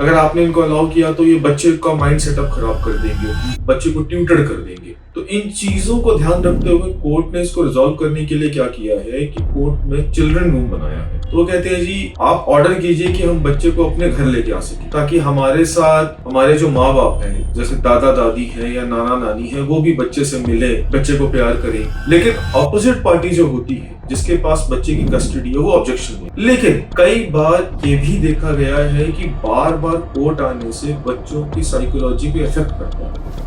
अगर आपने इनको अलाउ किया तो ये बच्चे का माइंड सेटअप खराब कर देंगे, बच्चे को ट्यूटर कर देंगे। तो इन चीजों को ध्यान रखते हुए कोर्ट ने इसको रिजॉल्व करने के लिए क्या किया है कि कोर्ट में चिल्ड्रन रूम बनाया है। तो वो कहते हैं जी आप ऑर्डर कीजिए कि हम बच्चे को अपने घर लेके आ सके, ताकि हमारे साथ हमारे जो माँ बाप हैं, जैसे दादा दादी हैं या नाना नानी हैं, वो भी बच्चे से मिले, बच्चे को प्यार करें। लेकिन ऑपोजिट पार्टी जो होती है, जिसके पास बच्चे की कस्टडी है, वो ऑब्जेक्शन है। लेकिन कई बार ये भी देखा गया है कि बार बार कोर्ट आने से बच्चों की साइकोलॉजी पे इफेक्ट पड़ता है।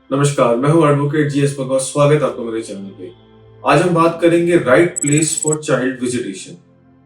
नमस्कार, मैं हूं एडवोकेट जीएस भगत। स्वागत है आपका मेरे चैनल पे। आज हम बात करेंगे right place for child visitation,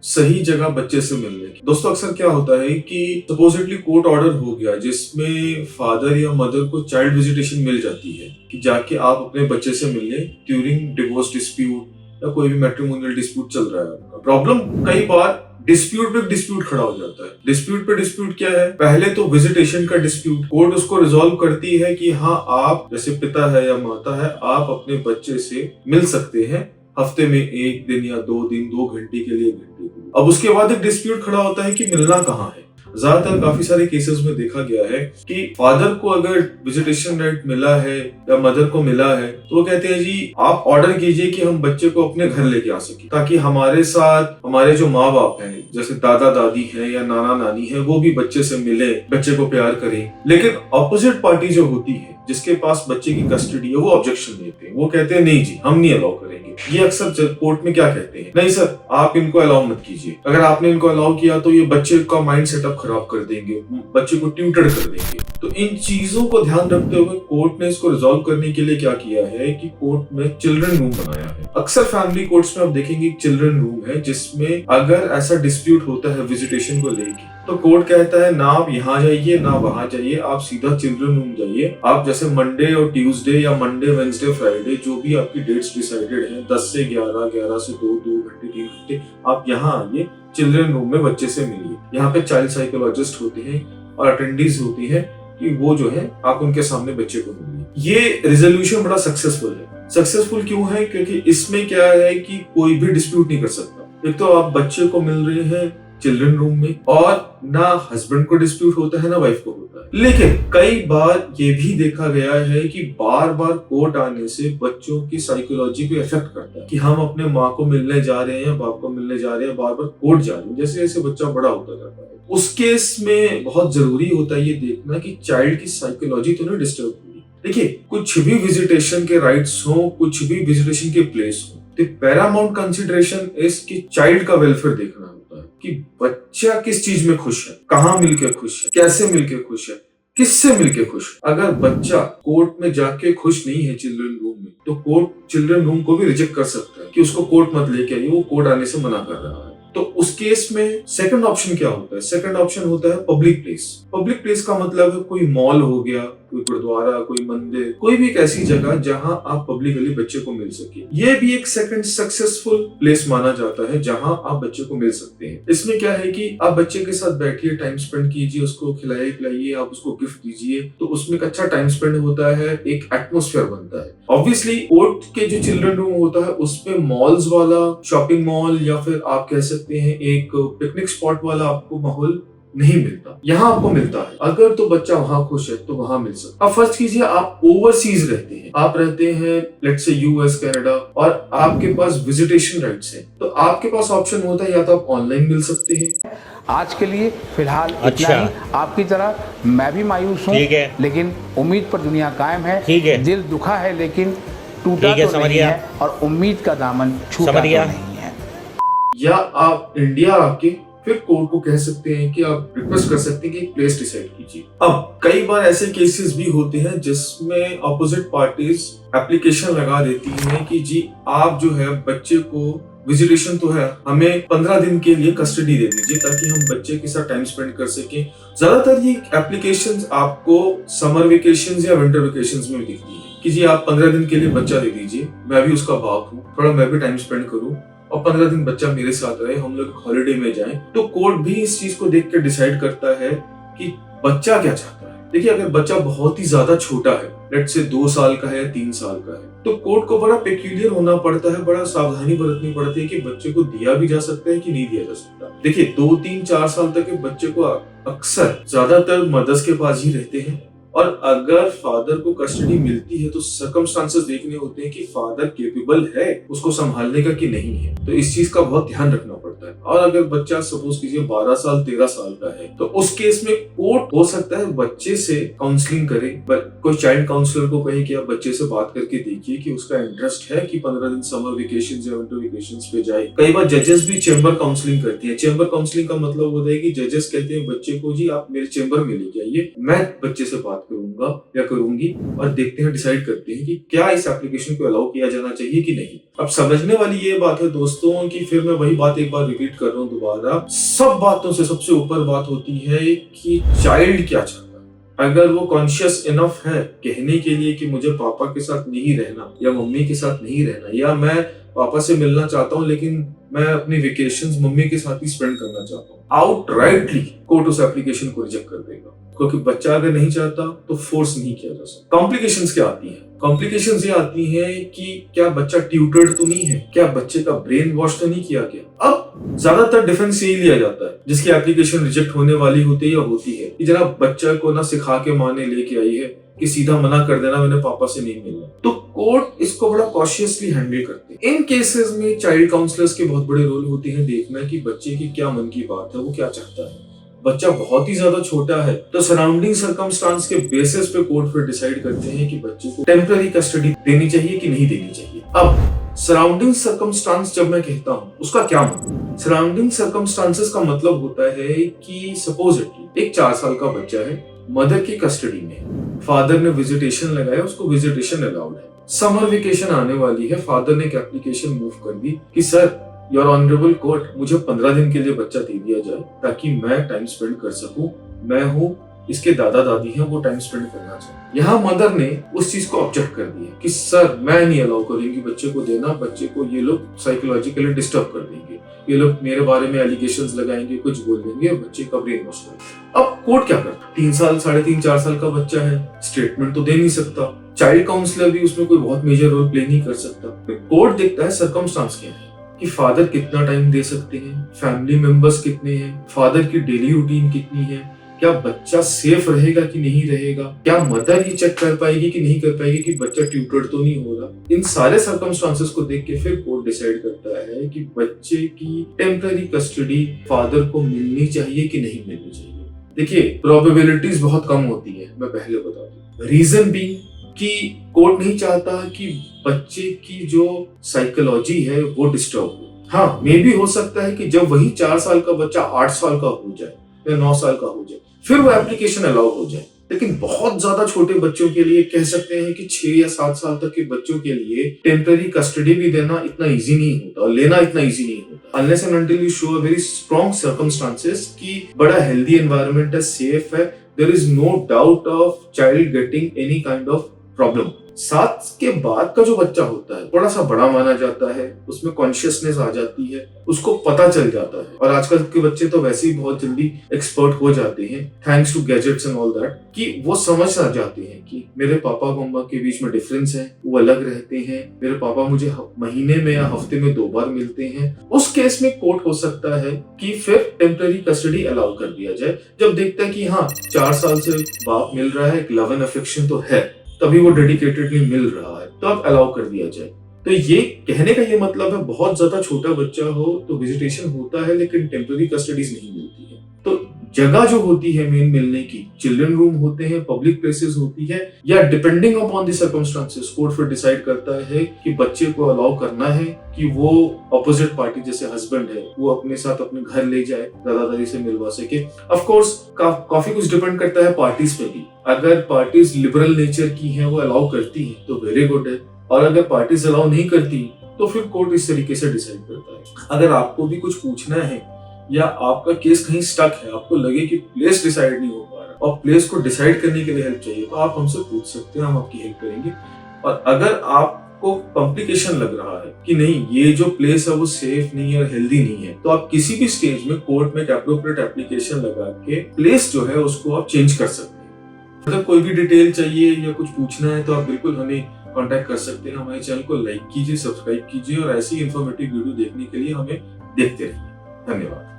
सही जगह बच्चे से मिलने की। दोस्तों अक्सर क्या होता है कि सपोजिटली कोर्ट ऑर्डर हो गया जिसमें फादर या मदर को चाइल्ड विजिटेशन मिल जाती है कि जाके आप अपने बच्चे से मिलने ड्यूरिंग डिवोर्स डिस्प्यूट या कोई भी मैट्रिमोनियल डिस्प्यूट चल रहा है। प्रॉब्लम कई बार डिस्प्यूट पे डिस्प्यूट खड़ा हो जाता है। डिस्प्यूट पे डिस्प्यूट क्या है? पहले तो विजिटेशन का डिस्प्यूट, कोर्ट उसको रिजॉल्व करती है कि हाँ आप जैसे पिता है या माता है, आप अपने बच्चे से मिल सकते हैं हफ्ते में 1 दिन या 2 दिन, 2 घंटे के लिए, घंटे के लिए। अब उसके बाद एक डिस्प्यूट खड़ा होता है कि मिलना कहाँ है। ज्यादातर काफी सारे केसेस में देखा गया है कि फादर को अगर विजिटेशन राइट मिला है या मदर को मिला है तो वो कहते हैं जी आप ऑर्डर कीजिए कि हम बच्चे को अपने घर लेके आ सके, ताकि हमारे साथ हमारे जो माँ बाप हैं, जैसे दादा दादी हैं या नाना नानी हैं, वो भी बच्चे से मिले, बच्चे को प्यार करें। लेकिन ऑपोजिट पार्टी जो होती है, जिसके पास बच्चे की कस्टडी है, वो ऑब्जेक्शन देते हैं। वो कहते हैं नहीं जी हम नहीं अलाउ करेंगे। ये अक्सर कोर्ट में क्या कहते हैं, नहीं सर आप इनको अलाउ मत कीजिए। अगर आपने इनको अलाउ किया तो ये बच्चे का माइंड सेटअप खराब कर देंगे, बच्चे को ट्यूटर कर देंगे। तो इन चीजों को ध्यान रखते हुए कोर्ट ने इसको रिजॉल्व करने के लिए क्या किया है कि कोर्ट में चिल्ड्रन रूम बनाया है। अक्सर फैमिली कोर्ट्स में आप देखेंगे चिल्ड्रन रूम है, जिसमें अगर ऐसा डिस्प्यूट होता है विजिटेशन को लेके तो कोर्ट कहता है ना आप यहाँ जाइए ना वहां जाइए, आप सीधा चिल्ड्रन रूम जाइए। आप जैसे मंडे और ट्यूसडे या मंडे वेंसडे फ्राइडे जो भी आपकी डेट्स डिसाइडेड है, 10 से 11, 11 से 2, 2 घंटे 3 घंटे, आप यहाँ आइए चिल्ड्रन रूम में बच्चे से मिलिए। यहाँ पे चाइल्ड साइकोलॉजिस्ट होते हैं और अटेंडीज होती है कि वो जो है आप उनके सामने बच्चे को मिलिए। ये रिजोल्यूशन बड़ा सक्सेसफुल है। सक्सेसफुल क्यों है? क्योंकि इसमें क्या है कि कोई भी डिस्प्यूट नहीं कर सकता। एक तो आप बच्चे को मिल रहे हैं चिल्ड्रन रूम में, और ना हस्बैंड को डिस्प्यूट होता है ना वाइफ को होता है। लेकिन कई बार ये भी देखा गया है कि बार बार कोर्ट आने से बच्चों की साइकोलॉजी पे इफेक्ट करता है कि हम अपने माँ को मिलने जा रहे हैं, बाप को मिलने जा रहे हैं, बार बार कोर्ट जा रहे हैं। जैसे जैसे बच्चा बड़ा होता जाता है, उस केस में बहुत जरूरी होता है ये देखना कि चाइल्ड की साइकोलॉजी तो नहीं डिस्टर्ब हुई। देखिए कुछ भी विजिटेशन के राइट्स हो, कुछ भी विजिटेशन के प्लेस हो, तो पैरामाउंट कंसिडरेशन इज कि चाइल्ड का वेलफेयर देखना होता है कि बच्चा किस चीज में खुश है, कहाँ मिलके खुश है, कैसे मिलके खुश है, किससे मिलके खुश। अगर बच्चा कोर्ट में जाके खुश नहीं है चिल्ड्रन रूम में, तो कोर्ट चिल्ड्रन रूम को भी रिजेक्ट कर सकता है कि उसको कोर्ट मत लेके आइए, वो कोर्ट आने से मना कर रहा है। तो उस केस में सेकंड ऑप्शन क्या होता है? सेकंड ऑप्शन होता है पब्लिक प्लेस। पब्लिक प्लेस का मतलब है कोई मॉल हो गया, कोई गुरुद्वारा, कोई मंदिर, कोई भी एक ऐसी जगह जहां आप पब्लिकली बच्चे को मिल सके। ये भी एक सेकंड सक्सेसफुल प्लेस माना जाता है जहां आप बच्चे को मिल सकते हैं। इसमें क्या है कि आप बच्चे के साथ बैठिए, टाइम स्पेंड कीजिए, उसको खिलाइए पिलाइए, आप उसको गिफ्ट दीजिए, तो उसमें एक अच्छा टाइम स्पेंड होता है, एक एटमोस्फेयर बनता है। ऑब्वियसली कोर्ट के जो चिल्ड्रन रूम होता है उसमें मॉल्स वाला, शॉपिंग मॉल या फिर आप कह सकते हैं एक पिकनिक स्पॉट वाला आपको माहौल नहीं मिलता। यहाँ आपको मिलता है। अगर तो बच्चा वहाँ खुश है तो वहाँ मिल सकता है। अब फर्स्ट कीजिए आप ओवरसीज रहते हैं, आप रहते हैं लेट्स से यूएस, कनाडा, और आपके पास विजिटेशन राइट्स हैं, तो आपके पास ऑप्शन होता है या तो आप ऑनलाइन मिल सकते हैं। आज के लिए फिलहाल इतना ही। आपकी तरह मैं भी मायूस हूँ, लेकिन उम्मीद पर दुनिया कायम है। दिल दुखा है लेकिन टूटा तो नहीं है, और उम्मीद का दामन छूटा तो नहीं है। या आप इंडिया आके फिर कोर्ट को कह सकते हैं कि आप रिक्वेस्ट कर सकते हैं कि एक प्लेस डिसाइड कीजिए। अब कई बार ऐसे केसेस भी होते हैं जिसमें ऑपोजिट पार्टीज एप्लीकेशन लगा देती हैं कि जी आप जो है बच्चे को विजिटेशन तो है, हमें 15 दिन के लिए कस्टडी दे दीजिए ताकि हम बच्चे के साथ टाइम स्पेंड कर सकें। ज्यादातर ये एप्लीकेशंस आपको समर वेकेशंस या विंटर वेकेशंस में दिखती है कि जी आप 15 दिन के लिए बच्चा दे दीजिए, मैं भी उसका बाप हूँ, थोड़ा मैं भी टाइम स्पेंड करूँ और 15 दिन बच्चा मेरे साथ रहे, हम लोग हॉलिडे में जाएं। तो कोर्ट भी इस चीज को देख कर डिसाइड करता है कि बच्चा क्या चाहता है। देखिए, अगर बच्चा बहुत ही ज्यादा छोटा है, लेट्स से 2 साल का है या 3 साल का है, तो कोर्ट को बड़ा पेक्यूलियर होना पड़ता है, बड़ा सावधानी बरतनी पड़ती है कि बच्चे को दिया भी जा सकता है कि नहीं दिया जा सकता। देखिए, 2, 3, 4 साल तक के बच्चे को अक्सर ज्यादातर मदर्स के पास ही रहते हैं, और अगर फादर को कस्टडी मिलती है तो सर्कमस्टांसेस देखने होते हैं कि फादर केपेबल है उसको संभालने का कि नहीं है। तो इस चीज का बहुत ध्यान रखना पड़ता है। और अगर बच्चा सपोज कीजिए 12 साल 13 साल का है, तो उस केस में कोर्ट हो सकता है बच्चे से काउंसलिंग करे, कोई चाइल्ड काउंसलर को कहे कि आप बच्चे से बात करके देखिए कि उसका इंटरेस्ट है कि 15 दिन समर वेकेशन या विंटर वेकेशन पे जाए। कई बार जजेस भी चेंबर काउंसलिंग करती है। चेंबर काउंसलिंग का मतलब होता है कि जजेस कहते हैं बच्चे को, जी आप मेरे चेंबर में लेके आइए, मैं बच्चे से बात करूंगा या करूंगी, और देखते हैं, डिसाइड करते हैं कि क्या इस एप्लीकेशन को अलाउ किया जाना चाहिए कि नहीं। अब समझने वाली ये बात है दोस्तों कि फिर मैं वही बात एक बार रिपीट कर रहा हूँ दोबारा, सब बातों से सबसे ऊपर बात होती है कि चाइल्ड क्या चाहता है। अगर वो कॉन्शियस इनफ है कहने के लिए कि मुझे पापा के साथ नहीं रहना या मम्मी के साथ नहीं रहना, या मैं पापा से मिलना चाहता हूँ लेकिन मैं अपनी वेकेशंस मम्मी के साथ ही स्पेंड करना चाहता हूँ, आउटराइटली कोर्ट उस एप्लीकेशन को रिजेक्ट कर देगा। क्योंकि बच्चा अगर नहीं चाहता तो फोर्स नहीं किया जा सकता। कॉम्प्लिकेशंस क्या आती हैं? कॉम्प्लिकेशंस ये आती हैं कि क्या बच्चा ट्यूटर्ड तो नहीं है, क्या बच्चे का ब्रेन वॉश तो नहीं किया गया। अब ज्यादातर डिफेंस यही लिया जाता है जिसकी एप्लीकेशन रिजेक्ट होने वाली होती है या होती है कि जरा बच्चा को ना सिखा के माँ ने लेके आई है कि सीधा मना कर देना मैंने पापा से नहीं मिलना। तो कोर्ट इसको बड़ा कॉशियसली हैंडल करते हैं। इन केसेस में चाइल्ड काउंसलर्स के बहुत बड़े रोल होते हैं देखना कि बच्चे की क्या मन की बात है, वो क्या चाहता है। बच्चा बहुत ही ज्यादा छोटा है तो सराउंडिंग सर्कमस्टांस के बेसिस पे कोर्ट फिर डिसाइड करते हैं कि बच्चे को टेम्पररी कस्टडी देनी चाहिए कि नहीं देनी चाहिए। अब सराउंडिंग सर्कमस्टांस जब मैं कहता हूँ उसका क्या मतलब? सराउंडिंग सर्कमस्टांसेस का मतलब होता है कि सपोजिटली एक 4 साल का बच्चा है, मदर की कस्टडी में, फादर ने विजिटेशन लगाया, उसको विजिटेशन अलाउड है, समर वेकेशन आने वाली है, फादर ने एक एप्लीकेशन मूव कर दी कि सर योर ऑनरेबल कोर्ट, मुझे 15 दिन के लिए बच्चा दे दिया जाए ताकि मैं टाइम स्पेंड कर सकूं, मैं हूं, इसके दादा दादी हैं, वो टाइम स्पेंड करना चाहिए। यहाँ मदर ने उस चीज को ऑब्जेक्ट कर दिया कि सर मैं नहीं अलाउ करूंगी बच्चे को देना, बच्चे को ये लोग साइकोलॉजिकली डिस्टर्ब कर देंगे, ये लोग मेरे बारे में एलिगेशंस लगाएंगे, कुछ बोल देंगे और बच्चे का ब्रेन वॉश करेंगे। अब कोर्ट क्या करता? 3 साल 3.5 4 साल का बच्चा है, स्टेटमेंट तो दे नहीं सकता, चाइल्ड काउंसलर भी उसमें कोई बहुत मेजर रोल प्ले नहीं कर सकता। कोर्ट देखता है सर्कमस्टांस क्या है कि फादर कितना टाइम दे सकते हैं, फैमिली मेंबर्स कितने हैं, फादर की डेली रूटीन कितनी है, क्या बच्चा सेफ रहेगा कि नहीं रहेगा, क्या मदर ये चेक कर पाएगी कि नहीं कर पाएगी कि बच्चा ट्यूटर्ड तो नहीं हो रहा। इन सारे सर्कमस्टांसेस को देख के फिर कोर्ट डिसाइड करता है कि बच्चे की टेम्पररी कस्टडी फादर को मिलनी चाहिए कि नहीं मिलनी चाहिए। देखिए, प्रोबेबिलिटीज बहुत कम होती है, मैं पहले बता दूं। रीजन भी कि कोर्ट नहीं चाहता कि बच्चे की जो साइकोलॉजी है वो डिस्टर्ब हो। हाँ, मे भी हो सकता है कि जब वही 4 साल का बच्चा 8 साल का हो जाए या 9 साल का हो जाए फिर वो एप्लीकेशन अलाउ हो जाए, लेकिन बहुत ज्यादा छोटे बच्चों के लिए कह सकते हैं कि 6 या 7 साल तक के बच्चों के लिए टेम्पररी कस्टडी भी देना इतना इजी नहीं होता और लेना इतना इजी नहीं होता, unless and until you show a very strong circumstances कि बड़ा हेल्दी एनवायरनमेंट है, सेफ है, there is no doubt of child getting any kind of problem. 7 के बाद का जो बच्चा होता है थोड़ा सा बड़ा माना जाता है, उसमें कॉन्शियसनेस आ जाती है, उसको पता चल जाता है। और आजकल के बच्चे तो वैसे ही बहुत जल्दी एक्सपर्ट हो जाते हैं thanks to gadgets and all that, कि वो समझ आ जाते हैं कि मेरे पापा मम्मा के बीच में डिफरेंस है, वो अलग रहते हैं, मेरे पापा मुझे महीने में या हफ्ते में 2 बार मिलते हैं। उस केस में कोर्ट हो सकता है कि फिर टेम्पररी कस्टडी अलाउ कर दिया जाए, जब देखता है कि हाँ 4 साल से बाप मिल रहा है, एक लव एंड अफेक्शन तो है, तभी वो डेडिकेटेडली मिल रहा है, तो अब अलाउ कर दिया जाए। तो ये कहने का ये मतलब है बहुत ज्यादा छोटा बच्चा हो तो विजिटेशन होता है लेकिन टेम्पररी कस्टडीज नहीं मिलती है। तो जगह जो होती है मेन मिलने की, चिल्ड्रन रूम होते हैं, पब्लिक प्लेसेस होती है, या depending upon the circumstances court फिर डिसाइड करता है कि बच्चे को अलाउ करना है कि वो अपोजिट पार्टी जैसे हस्बैंड है वो अपने साथ अपने घर ले जाए, दादा दादी से मिलवा सके। ऑफ कोर्स काफी कुछ डिपेंड करता है पार्टीज पे भी। अगर पार्टीज लिबरल नेचर की हैं, वो अलाउ करती हैं तो वेरी गुड है, और अगर पार्टीज अलाउ नहीं करती तो फिर कोर्ट इस तरीके से डिसाइड करता है। अगर आपको भी कुछ पूछना है या आपका केस कहीं स्टक है, आपको लगे कि प्लेस डिसाइड नहीं हो पा रहा और प्लेस को डिसाइड करने के लिए हेल्प चाहिए, तो आप हमसे पूछ सकते हैं, हम आपकी हेल्प करेंगे। और अगर आपको कॉम्प्लिकेशन लग रहा है कि नहीं ये जो प्लेस है वो सेफ नहीं है और हेल्दी नहीं है, तो आप किसी भी स्टेज में कोर्ट में एक एप्रोप्रिएट एप्लीकेशन लगा के प्लेस जो है उसको आप चेंज कर सकते हैं। मतलब कोई भी डिटेल चाहिए या कुछ पूछना है तो आप बिल्कुल हमें कांटेक्ट कर सकते हैं। हमारे चैनल को लाइक कीजिए, सब्सक्राइब कीजिए और ऐसी इंफॉर्मेटिव वीडियो देखने के लिए हमें देखते रहिए। धन्यवाद।